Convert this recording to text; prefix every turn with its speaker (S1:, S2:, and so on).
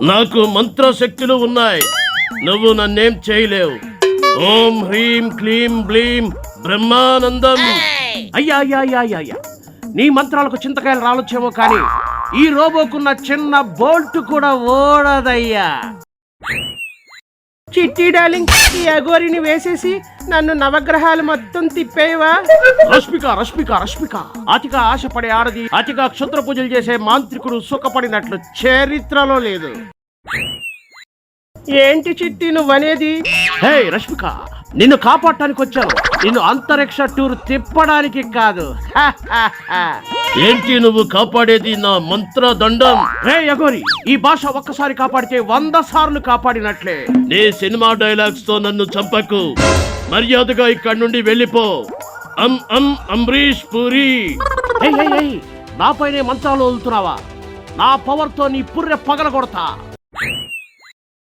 S1: నాకు మంత్రశక్తులు ఉన్నాయి, నువ్వు నన్నేం చేయలేవు. ఓం హ్రీం క్లీం బ్లీం బ్రహ్మానందం.
S2: అయ్యా అయ్యా అయ్యా అయ్యా అయ్యా, నీ మంత్రాలకు చింతకాయలు రాలొచ్చేమో కానీ ఈ రోబోకున్న చిన్న బోల్ట్ కూడా ఓడదయ్యా. చిట్టి డార్లింగ్, ఈ అఘోరిని వేసేసి నన్ను నవగ్రహాలు మొత్తం తిప్పేవా? రష్మిక రష్మిక రష్మిక, అతిగా ఆశపడే ఆడది అతిగా క్షుద్ర పూజలు చేసే మాంత్రికుడు సుఖపడినట్లు చరిత్రలో లేదు. ఏంటి చిట్టి నువ్వనేది? హే రష్మిక, నిన్ను కాపాడటానికి వచ్చాను, నిన్ను అంతరిక్ష టూర్ తిప్పడానికి కాదు.
S1: ఏంటి నువ్వు కాపాడేది? నా మంత్రదండం.
S2: రే అఘోరి, ఈ భాష ఒక్కసారి కాపాడితే 100 సార్లు కాపాడినట్లే.
S1: నీ సినిమా డైలాగ్స్ తో నన్ను చంపకు, మర్యాదగా ఇక్కడి నుండి వెళ్ళిపో. అంబరీష్ పూరి.
S2: నాపైనే మంత్రాలు వదులుతున్నావా? నా పవర్ తో నీ పుర్రె పగల కొడతా.